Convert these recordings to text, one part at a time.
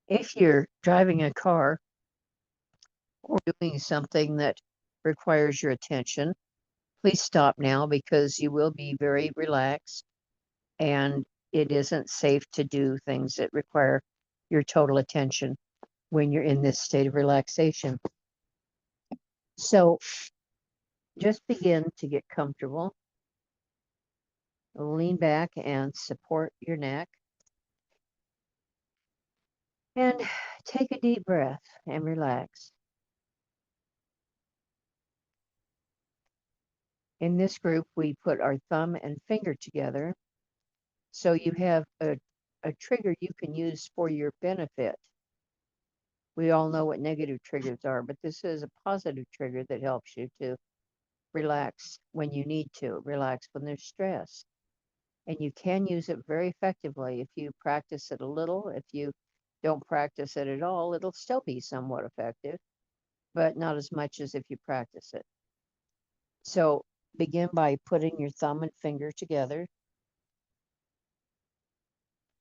If you're driving a car or doing something that requires your attention, please stop now because you will be very relaxed and it isn't safe to do things that require your total attention when you're in this state of relaxation. So just begin to get comfortable. Lean back and support your neck. And take a deep breath and relax. In this group, we put our thumb and finger together so you have a trigger you can use for your benefit. We all know what negative triggers are, but this is a positive trigger that helps you to relax when you need to, relax when there's stress. And you can use it very effectively if you practice it a little. If you don't practice it at all, it'll still be somewhat effective, but not as much as if you practice it. So begin by putting your thumb and finger together,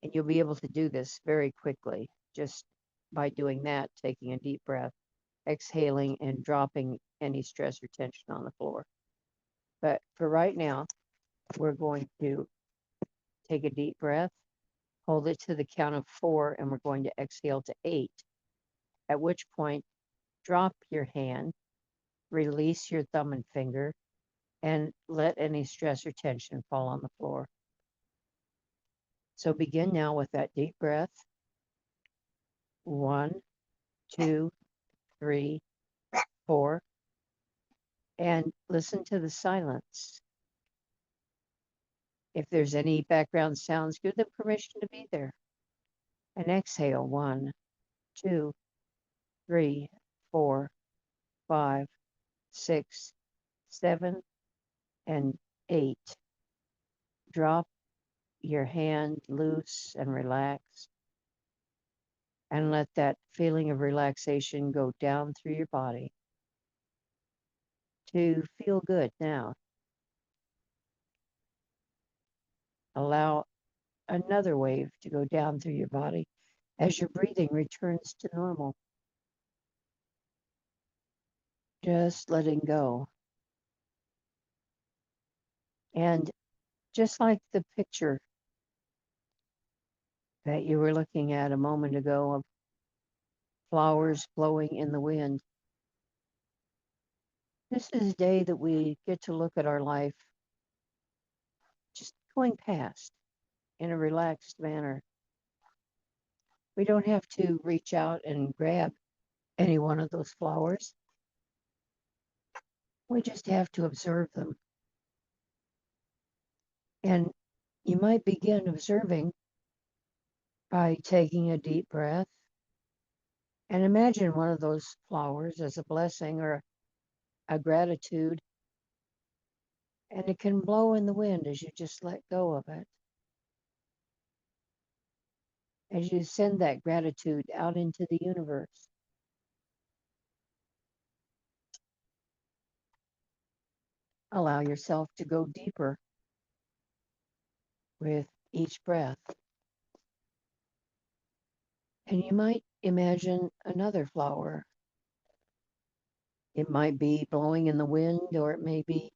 and you'll be able to do this very quickly just by doing that, taking a deep breath, exhaling, and dropping any stress or tension on the floor. But for right now, we're going to take a deep breath, hold it to the count of 4, and we're going to exhale to 8, at which point drop your hand, release your thumb and finger, and let any stress or tension fall on the floor. So begin now with that deep breath. 1, 2, 3, 4, and listen to the silence. If there's any background sounds, give them permission to be there. And exhale. 1, 2, 3, 4, 5, 6, 7, and 8. Drop your hand loose and relax. And let that feeling of relaxation go down through your body to feel good now. Allow another wave to go down through your body as your breathing returns to normal. Just letting go. And just like the picture that you were looking at a moment ago of flowers blowing in the wind, this is a day that we get to look at our life just going past in a relaxed manner. We don't have to reach out and grab any one of those flowers. We just have to observe them. And you might begin observing by taking a deep breath and imagine one of those flowers as a blessing or a gratitude. And it can blow in the wind as you just let go of it. As you send that gratitude out into the universe. Allow yourself to go deeper with each breath. And you might imagine another flower. It might be blowing in the wind, or it may be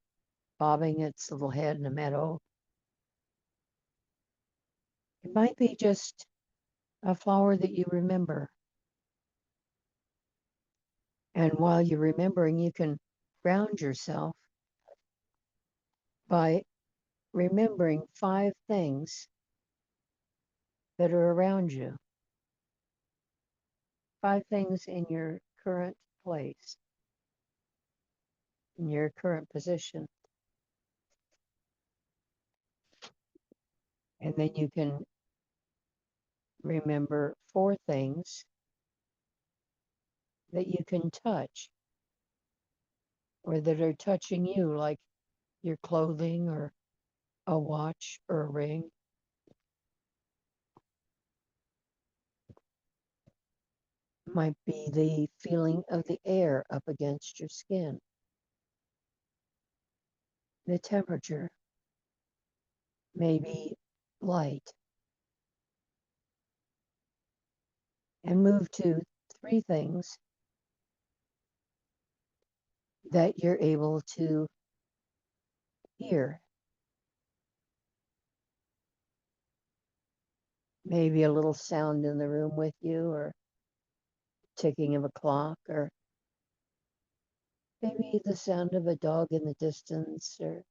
bobbing its little head in a meadow. It might be just a flower that you remember. And while you're remembering, you can ground yourself by remembering 5 things that are around you. 5 things in your current place, in your current position. And then you can remember 4 things that you can touch or that are touching you, like your clothing or a watch or a ring. Might be the feeling of the air up against your skin, the temperature, maybe light. and move to 3 things that you're able to hear. Maybe a little sound in the room with you, or ticking of a clock, or maybe the sound of a dog in the distance, or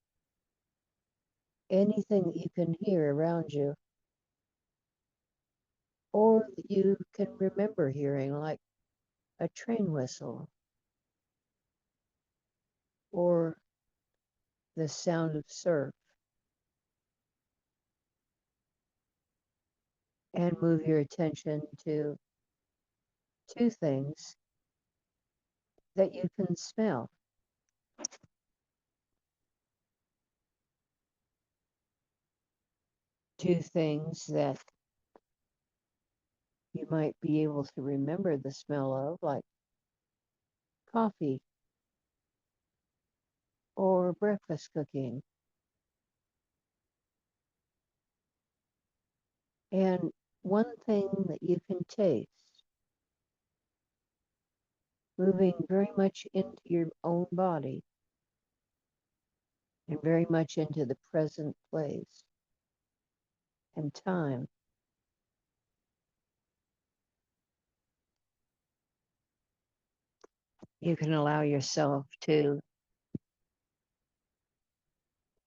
anything that you can hear around you, or that you can remember hearing, like a train whistle, or the sound of surf, and move your attention to 2 things that you can smell. 2 things that you might be able to remember the smell of, like coffee or breakfast cooking. And 1 thing that you can taste, moving very much into your own body and very much into the present place and time. You can allow yourself to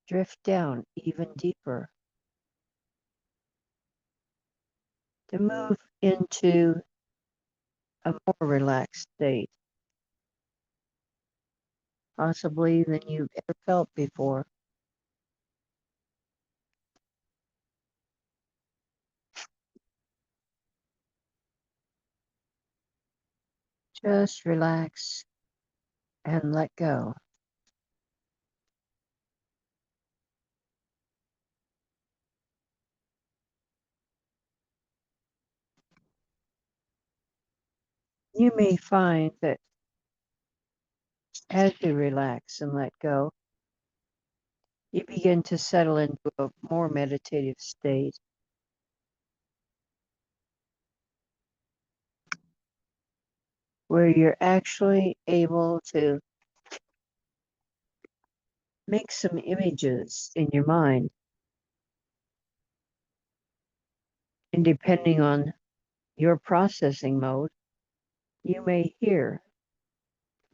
drift down even deeper, to move into a more relaxed state, possibly than you've ever felt before. Just relax and let go. You may find that as you relax and let go, you begin to settle into a more meditative state, where you're actually able to make some images in your mind. And depending on your processing mode, you may hear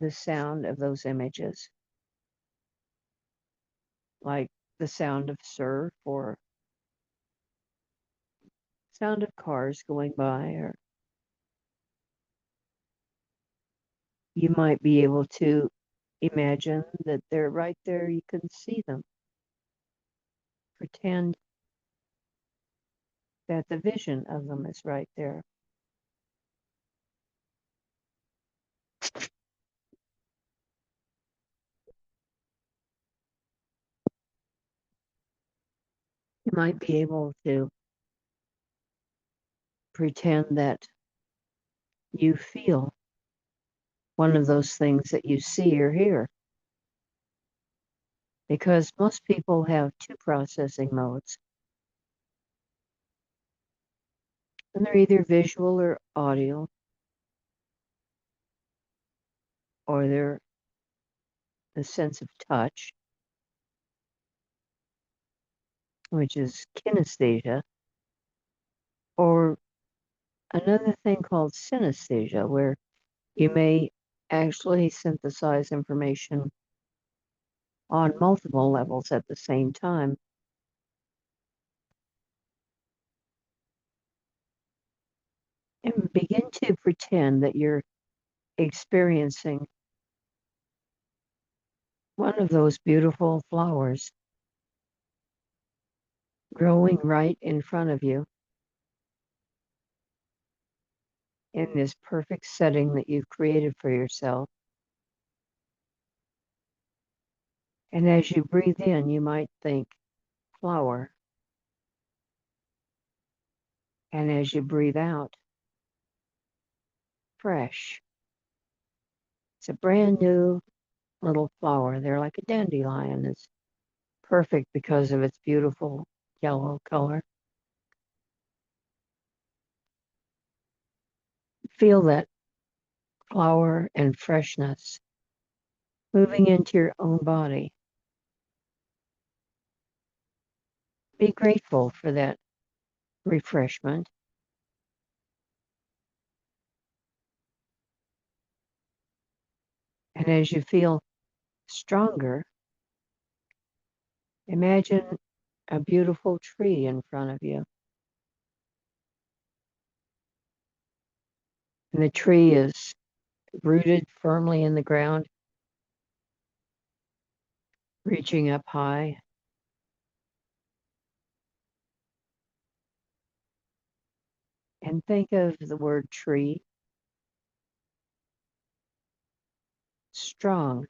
the sound of those images, like the sound of surf or sound of cars going by, or you might be able to imagine that they're right there, you can see them. Pretend that the vision of them is right there. You might be able to pretend that you feel one of those things that you see or hear. Because most people have 2 processing modes, and they're either visual or audio, or they're the sense of touch, which is kinesthesia, or another thing called synesthesia, where you may actually synthesize information on multiple levels at the same time. And begin to pretend that you're experiencing one of those beautiful flowers growing right in front of you in this perfect setting that you've created for yourself. And as you breathe in, you might think flower. And as you breathe out, fresh. It's a brand new little flower. They're like a dandelion. It's perfect because of its beautiful yellow color. Feel that flower and freshness moving into your own body. Be grateful for that refreshment. And as you feel stronger, imagine a beautiful tree in front of you. And the tree is rooted firmly in the ground, reaching up high. And think of the word tree, strong,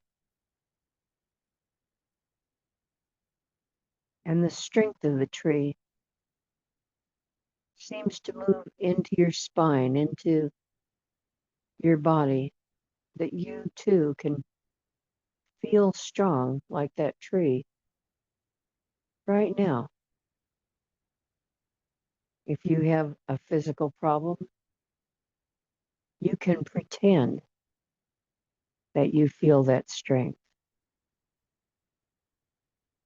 and the strength of the tree seems to move into your spine, into your body, that you too can feel strong like that tree right now. If you have a physical problem, you can pretend that you feel that strength.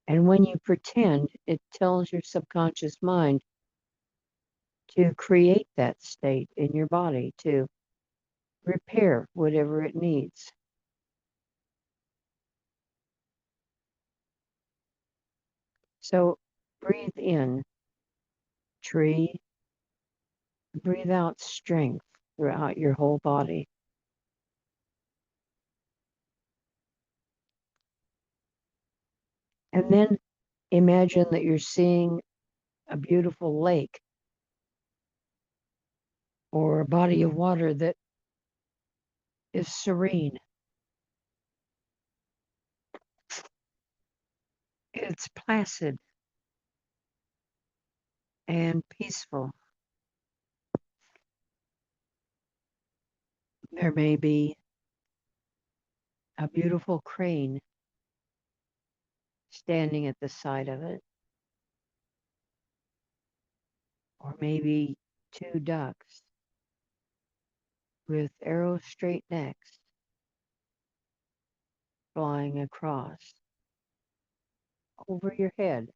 And when you pretend, it tells your subconscious mind to create that state in your body, to repair whatever it needs. So breathe in tree, breathe out strength throughout your whole body. And then imagine that you're seeing a beautiful lake or a body of water that is serene. It's placid and peaceful. There may be a beautiful crane standing at the side of it, or maybe two ducks with arrow straight necks flying across over your head.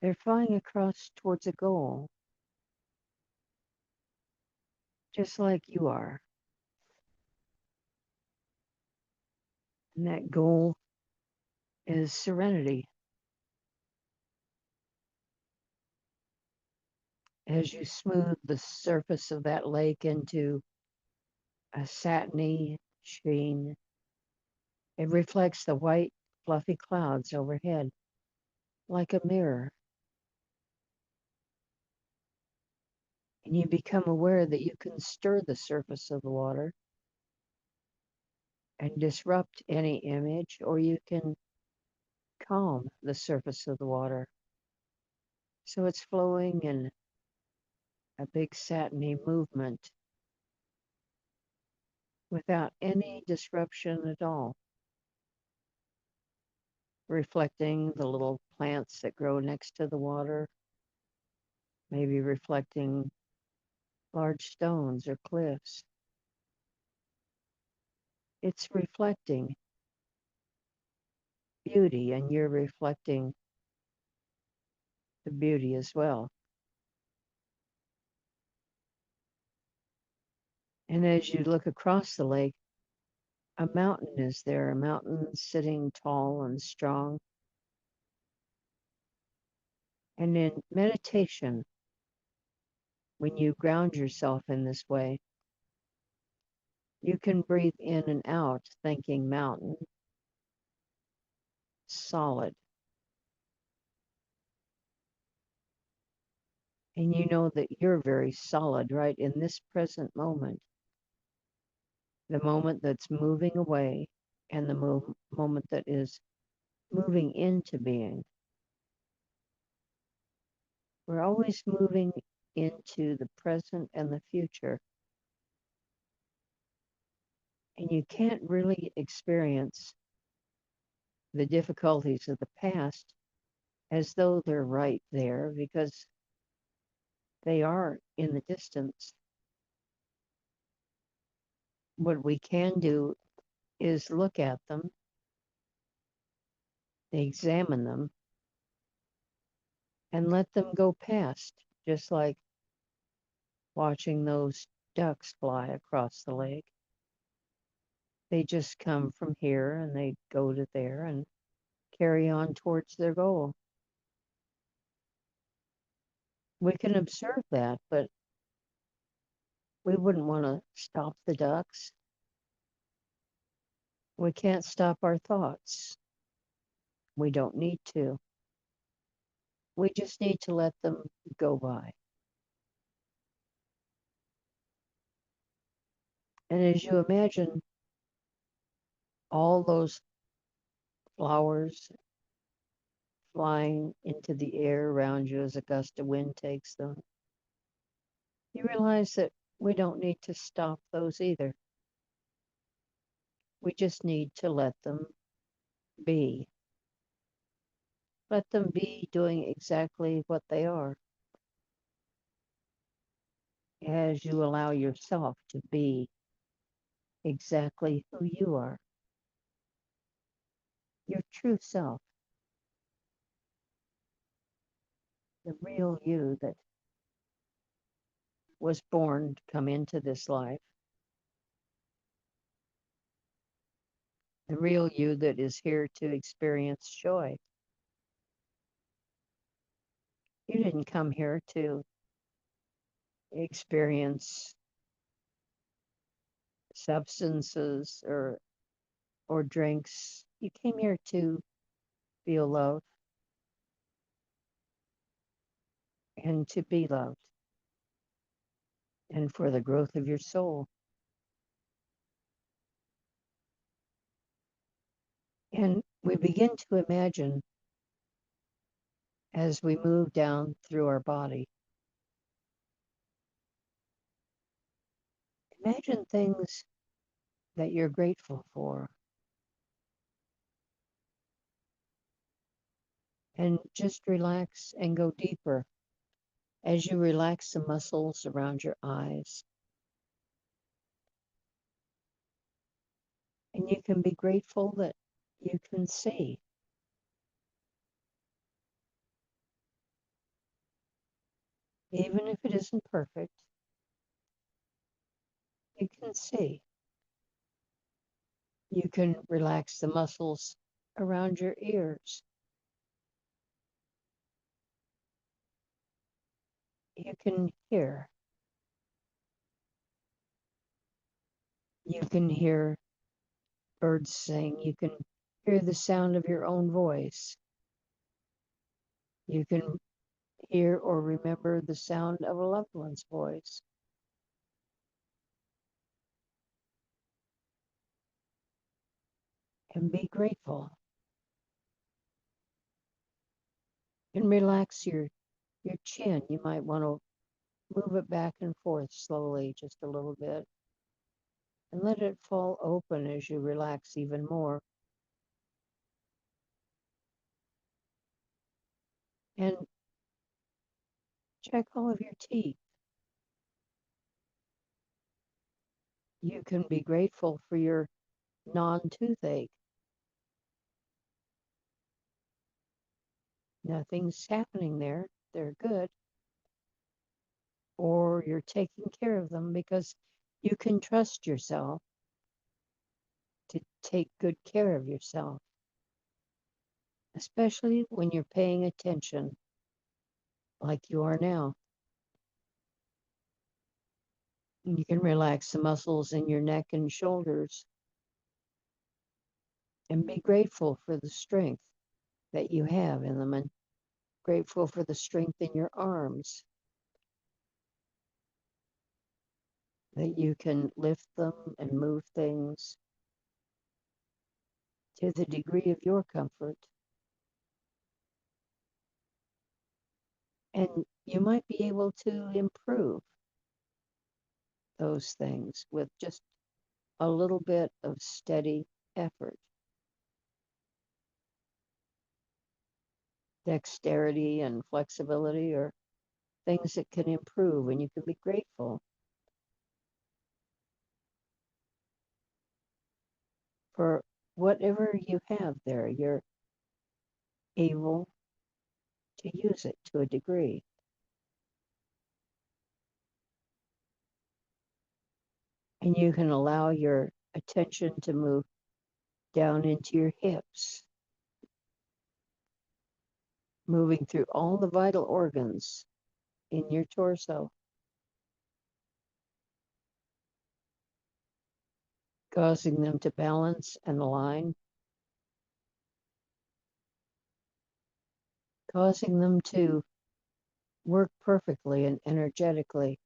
They're flying across towards a goal, just like you are. And that goal is serenity. As you smooth the surface of that lake into a satiny sheen, it reflects the white, fluffy clouds overhead like a mirror. And you become aware that you can stir the surface of the water and disrupt any image, or you can calm the surface of the water. So it's flowing in a big satiny movement without any disruption at all, reflecting the little plants that grow next to the water, maybe reflecting large stones or cliffs. It's reflecting beauty, and you're reflecting the beauty as well. And as you look across the lake, a mountain is there, a mountain sitting tall and strong. And in meditation, when you ground yourself in this way, you can breathe in and out, thinking mountain, solid. And you know that you're very solid right in this present moment, the moment that's moving away and the moment that is moving into being. We're always moving into the present and the future. And you can't really experience the difficulties of the past as though they're right there, because They are in the distance. What we can do is look at them, examine them, and let them go past, just like watching those ducks fly across the lake. They just come from here and they go to there and carry on towards their goal. We can observe that, but we wouldn't want to stop the ducks. We can't stop our thoughts. We don't need to. We just need to let them go by. And as you imagine all those flowers flying into the air around you as a gust of wind takes them, you realize that we don't need to stop those either. We just need to let them be. Let them be doing exactly what they are as you allow yourself to be exactly who you are, your true self, the real you that was born to come into this life, the real you that is here to experience joy. You didn't come here to experience substances or drinks. You came here to feel love and to be loved and for the growth of your soul. And we begin to imagine as we move down through our body. Imagine things that you're grateful for. And just relax and go deeper as you relax the muscles around your eyes. And you can be grateful that you can see. Even if it isn't perfect, you can see. You can relax the muscles around your ears. You can hear. You can hear birds sing. You can hear the sound of your own voice. You can hear or remember the sound of a loved one's voice. And be grateful. And relax your chin. You might want to move it back and forth slowly, just a little bit. And let it fall open as you relax even more. And check all of your teeth. You can be grateful for your non-toothache. Nothing's happening there. They're good. Or you're taking care of them because you can trust yourself to take good care of yourself, especially when you're paying attention like you are now. You can relax the muscles in your neck and shoulders and be grateful for the strength that you have in them and grateful for the strength in your arms, that you can lift them and move things to the degree of your comfort. And you might be able to improve those things with just a little bit of steady effort. Dexterity and flexibility are things that can improve, and you can be grateful for whatever you have there. You're able to use it to a degree. And you can allow your attention to move down into your hips, moving through all the vital organs in your torso, causing them to balance and align, causing them to work perfectly and energetically.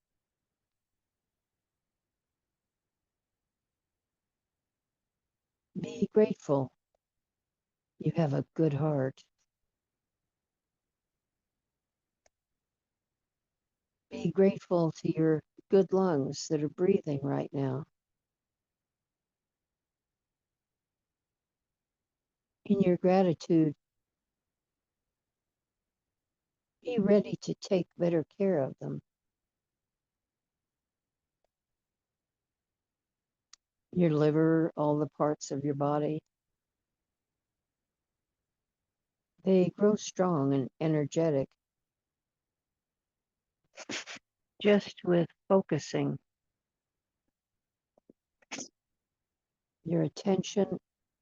Be grateful. You have a good heart. Be grateful to your good lungs that are breathing right now. In your gratitude, be ready to take better care of them. Your liver, all the parts of your body, they grow strong and energetic just with focusing your attention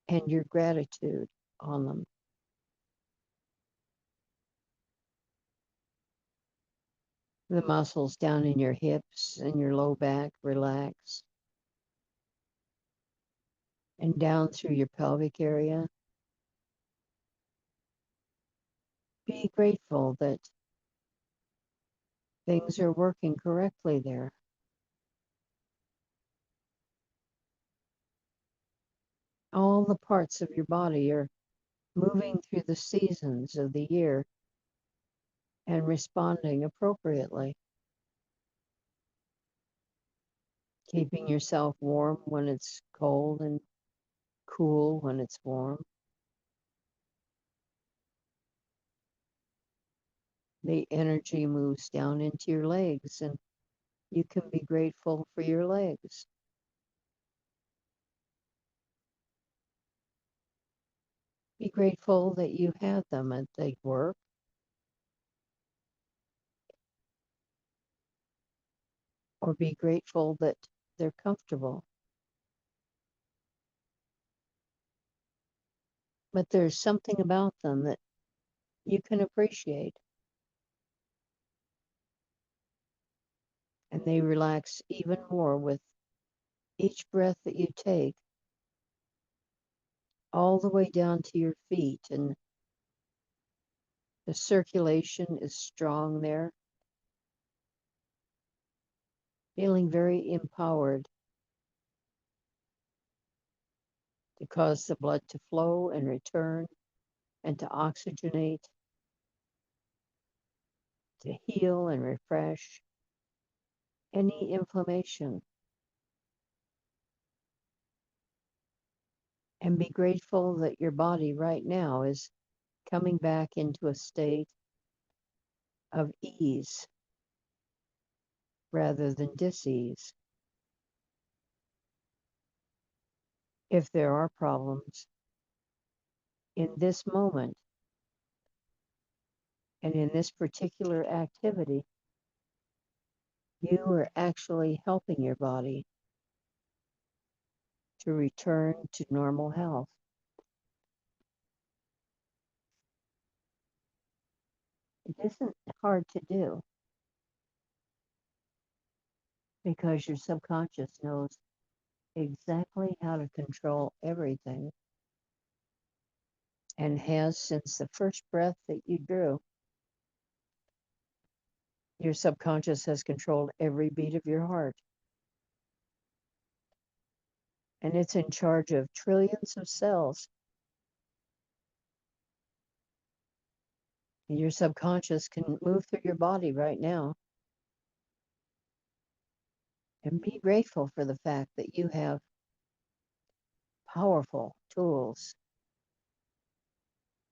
and your gratitude on them. The muscles down in your hips and your low back relax, and down through your pelvic area. Be grateful that things are working correctly there. All the parts of your body are moving through the seasons of the year and responding appropriately, keeping yourself warm when it's cold and cool when it's warm. The energy moves down into your legs, and you can be grateful for your legs. Be grateful that you have them and they work. Or be grateful that they're comfortable. But there's something about them that you can appreciate. And they relax even more with each breath that you take, all the way down to your feet. And the circulation is strong there, feeling very empowered to cause the blood to flow and return and to oxygenate, to heal and refresh any inflammation. And be grateful that your body right now is coming back into a state of ease rather than dis-ease. If there are problems in this moment and in this particular activity, you are actually helping your body to return to normal health. It isn't hard to do because your subconscious knows exactly how to control everything and has since the first breath that you drew. Your subconscious has controlled every beat of your heart. And it's in charge of trillions of cells. And your subconscious can move through your body right now. And be grateful for the fact that you have powerful tools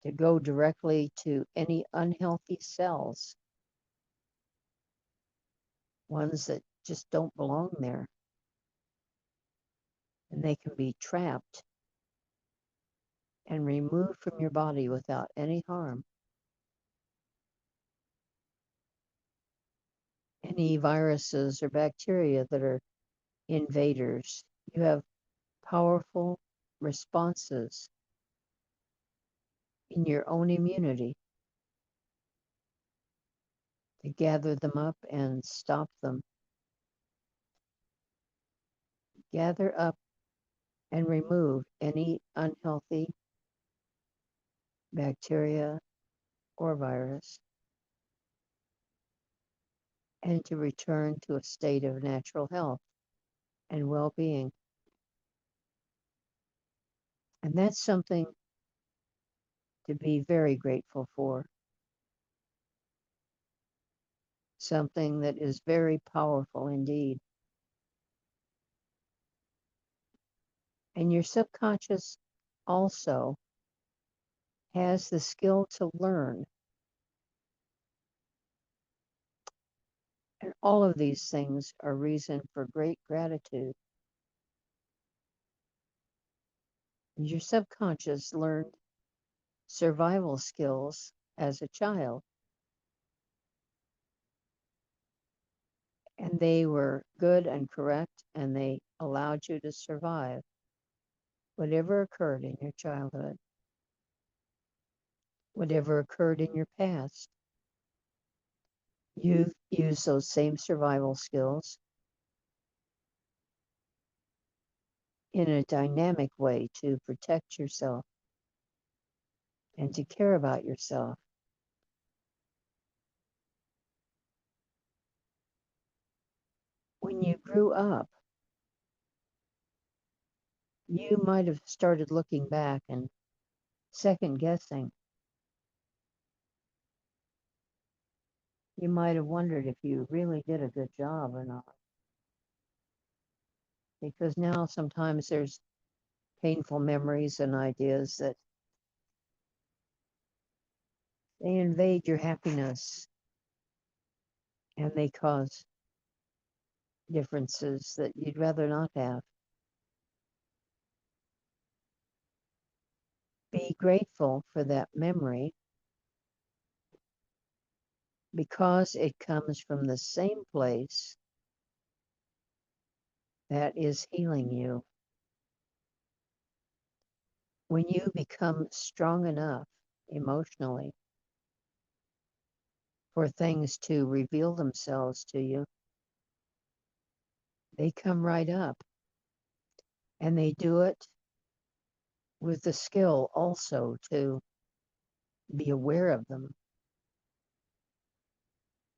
to go directly to any unhealthy cells ones that just don't belong there. And they can be trapped and removed from your body without any harm. Any viruses or bacteria that are invaders, you have powerful responses in your own immunity to gather them up and stop them. Gather up and remove any unhealthy bacteria or virus, and to return to a state of natural health and well-being. And that's something to be very grateful for. Something that is very powerful indeed. And your subconscious also has the skill to learn. And all of these things are reason for great gratitude. Your subconscious learned survival skills as a child, and they were good and correct, and they allowed you to survive whatever occurred in your childhood, whatever occurred in your past. You've used those same survival skills in a dynamic way to protect yourself and to care about yourself. When you grew up, you might have started looking back and second guessing. You might have wondered if you really did a good job or not. Because now sometimes there's painful memories and ideas that they invade your happiness and they cause differences that you'd rather not have. Be grateful for that memory because it comes from the same place that is healing you. When you become strong enough emotionally for things to reveal themselves to you, they come right up. And they do it with the skill also to be aware of them,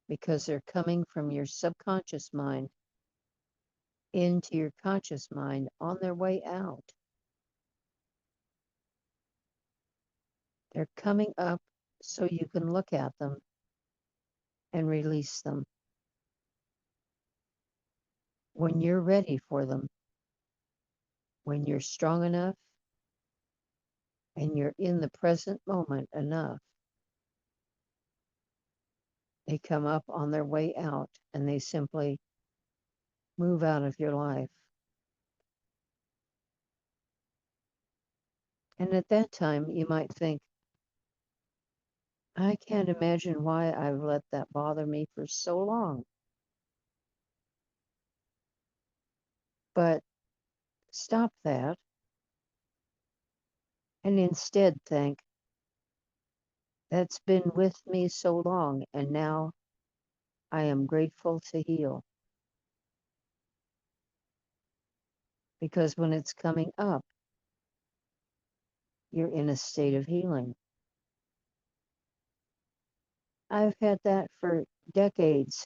because they're coming from your subconscious mind into your conscious mind on their way out. They're coming up so you can look at them and release them when you're ready for them, when you're strong enough and you're in the present moment enough. They come up on their way out and they simply move out of your life. And at that time, you might think, I can't imagine why I've let that bother me for so long. But stop that and instead think, that's been with me so long, and now I am grateful to heal. Because when it's coming up, you're in a state of healing. I've had that for decades,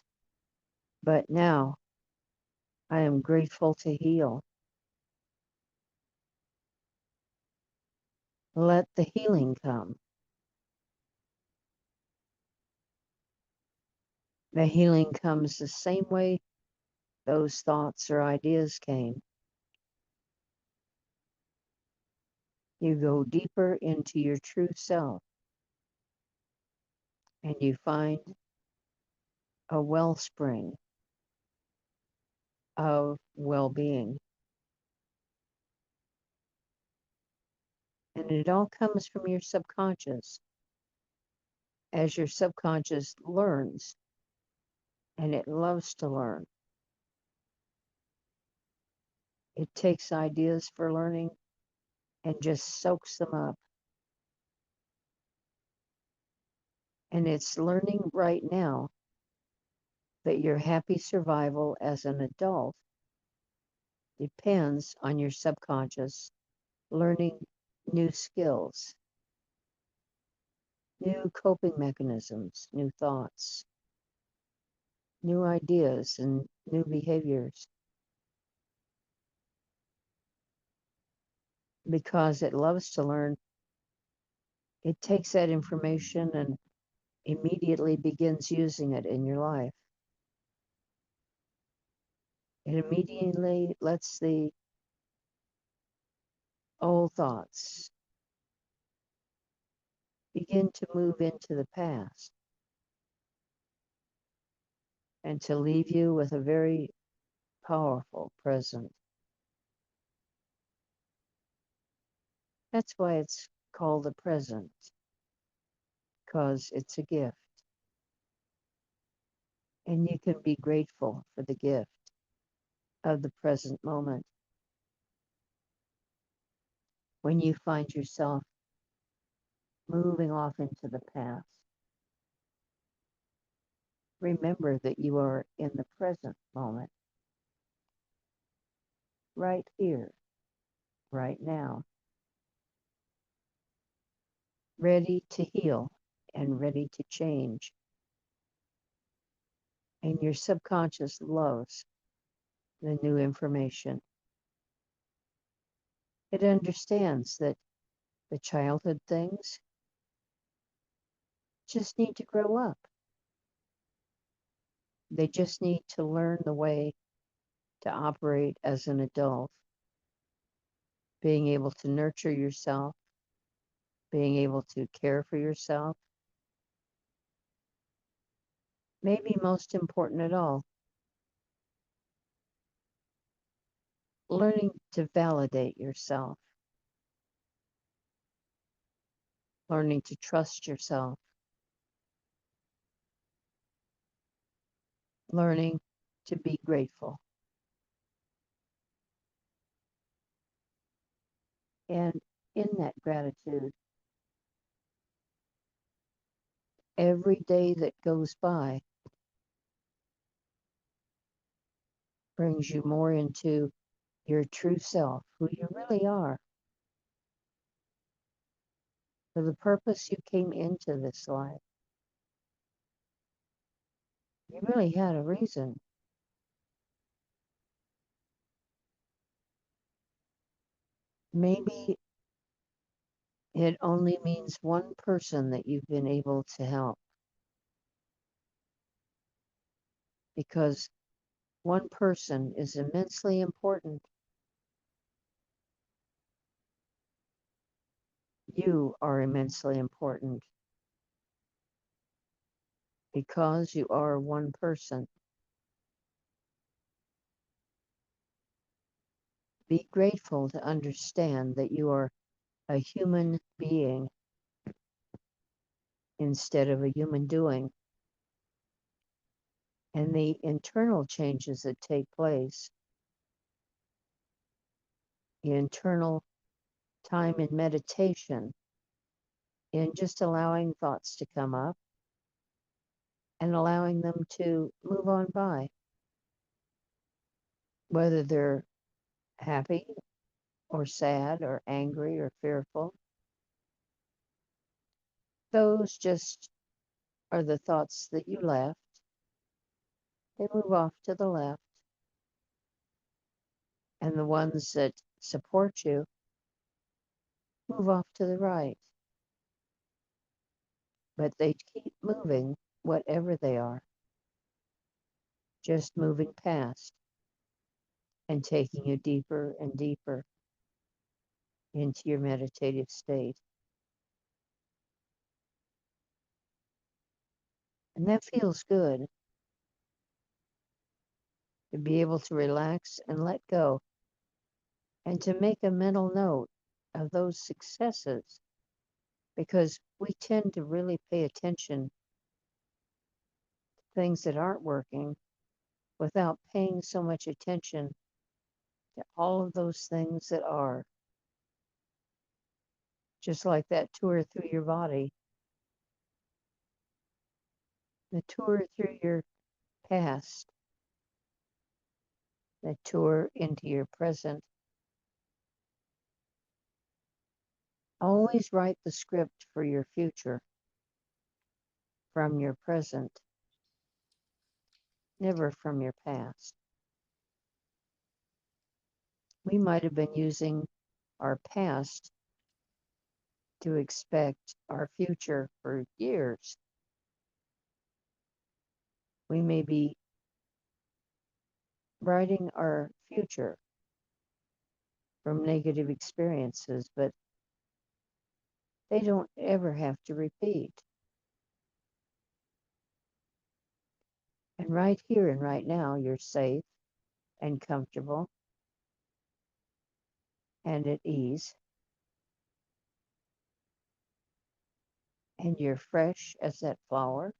but now I am grateful to heal. Let the healing come. The healing comes the same way those thoughts or ideas came. You go deeper into your true self and you find a wellspring of well-being. And it all comes from your subconscious. As your subconscious learns, and it loves to learn, it takes ideas for learning and just soaks them up. And it's learning right now that your happy survival as an adult depends on your subconscious learning new skills, new coping mechanisms, new thoughts, new ideas, and new behaviors. Because it loves to learn, it takes that information and immediately begins using it in your life. It immediately lets the old thoughts begin to move into the past and to leave you with a very powerful present. That's why it's called the present, because it's a gift. And you can be grateful for the gift of the present moment. When you find yourself moving off into the past, remember that you are in the present moment, right here, right now, ready to heal and ready to change. And your subconscious loves the new information. It understands that the childhood things just need to grow up. They just need to learn the way to operate as an adult, being able to nurture yourself, being able to care for yourself. Maybe most important at all, learning to validate yourself, learning to trust yourself, learning to be grateful. And in that gratitude, every day that goes by brings you more into your true self, who you really are, for the purpose you came into this life. You really had a reason. Maybe it only means one person that you've been able to help, because one person is immensely important. You are immensely important because you are one person. Be grateful to understand that you are a human being instead of a human doing. And the internal changes that take place, the internal time in meditation, in just allowing thoughts to come up and allowing them to move on by, whether they're happy or sad or angry or fearful. Those just are the thoughts that you left. They move off to the left. And the ones that support you move off to the right. But they keep moving, whatever they are, just moving past and taking you deeper and deeper into your meditative state. And that feels good. to be able to relax and let go, and to make a mental note of those successes, because we tend to really pay attention to things that aren't working without paying so much attention to all of those things that are. Just like that tour through your body, the tour through your past, the tour into your present. Always write the script for your future from your present, never from your past. We might have been using our past to expect our future for years. We may be writing our future from negative experiences, but they don't ever have to repeat. And right here and right now, you're safe and comfortable and at ease. And you're fresh as that flower.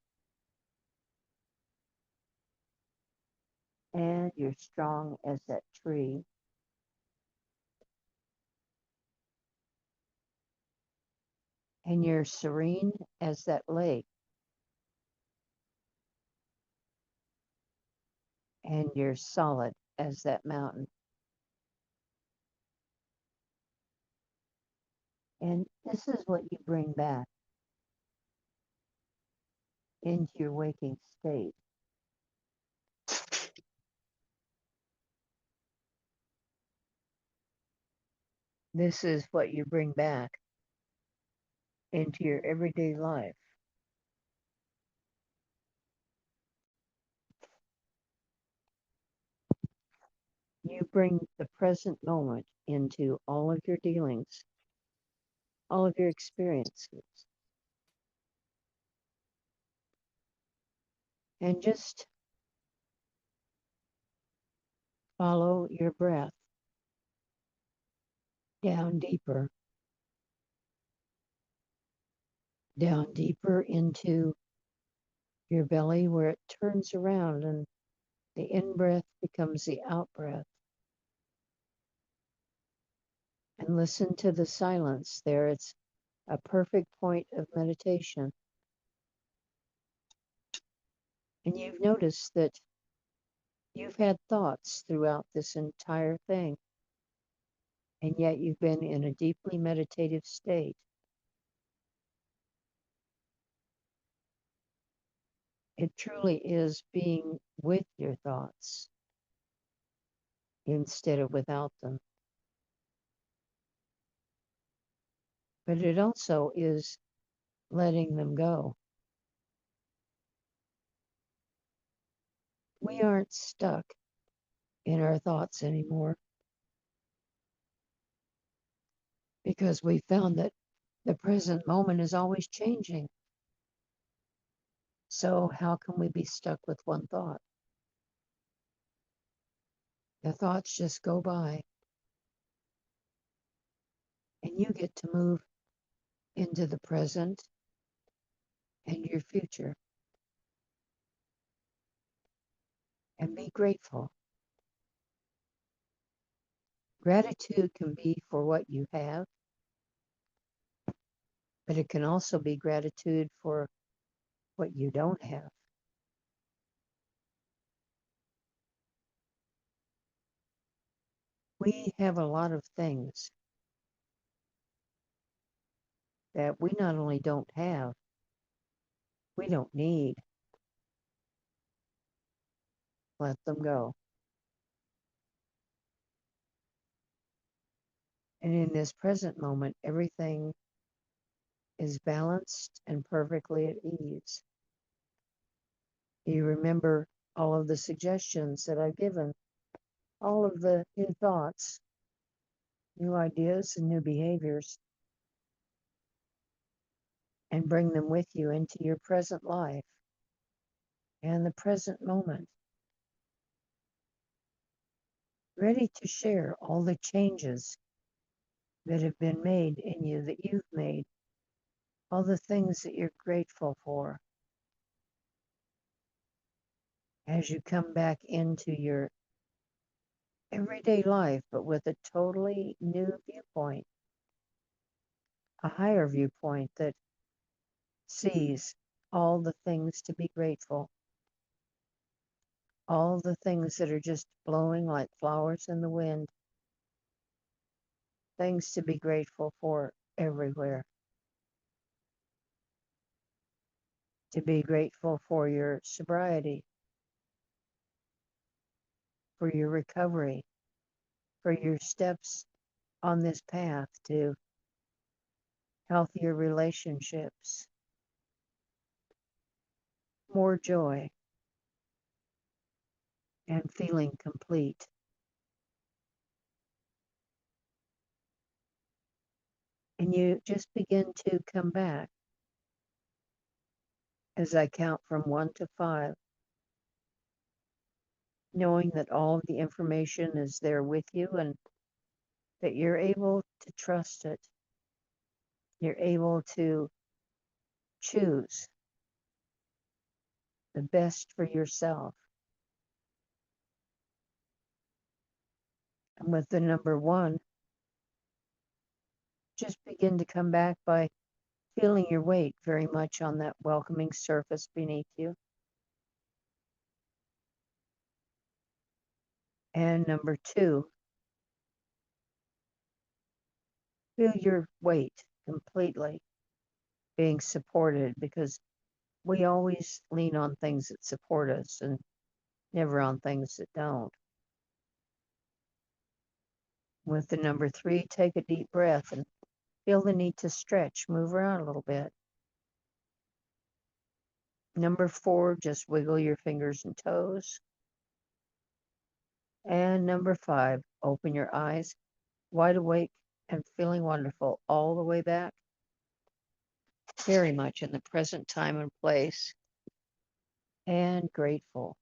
And you're strong as that tree. And you're serene as that lake. And you're solid as that mountain. And this is what you bring back into your waking state. This is what you bring back into your everyday life. You bring the present moment into all of your dealings, all of your experiences. And just follow your breath down deeper into your belly, where it turns around and the in-breath becomes the out-breath. And listen to the silence there. It's a perfect point of meditation. And you've noticed that you've had thoughts throughout this entire thing, and yet you've been in a deeply meditative state. It truly is being with your thoughts instead of without them. But it also is letting them go. We aren't stuck in our thoughts anymore because we found that the present moment is always changing. So how can we be stuck with one thought? The thoughts just go by, and you get to move into the present and your future and be grateful. Gratitude can be for what you have, but it can also be gratitude for what you don't have. We have a lot of things that we not only don't have, we don't need. Let them go. And in this present moment, everything is balanced and perfectly at ease. You remember all of the suggestions that I've given, all of the new thoughts, new ideas, and new behaviors, and bring them with you into your present life and the present moment. ready to share all the changes that have been made in you, that you've made, all the things that you're grateful for as you come back into your everyday life, but with a totally new viewpoint, a higher viewpoint that sees all the things to be grateful, all the things that are just blowing like flowers in the wind, things to be grateful for everywhere. To be grateful for your sobriety, for your recovery, for your steps on this path to healthier relationships, more joy, and feeling complete. And you just begin to come back as I count from 1 to 5, knowing that all of the information is there with you and that you're able to trust it. You're able to choose the best for yourself. And with the number 1, just begin to come back by feeling your weight very much on that welcoming surface beneath you. And number 2, feel your weight completely being supported, because we always lean on things that support us and never on things that don't. With the number 3, take a deep breath and feel the need to stretch, move around a little bit. Number 4, just wiggle your fingers and toes. And number 5, open your eyes, wide awake and feeling wonderful all the way back, very much in the present time and place, and grateful.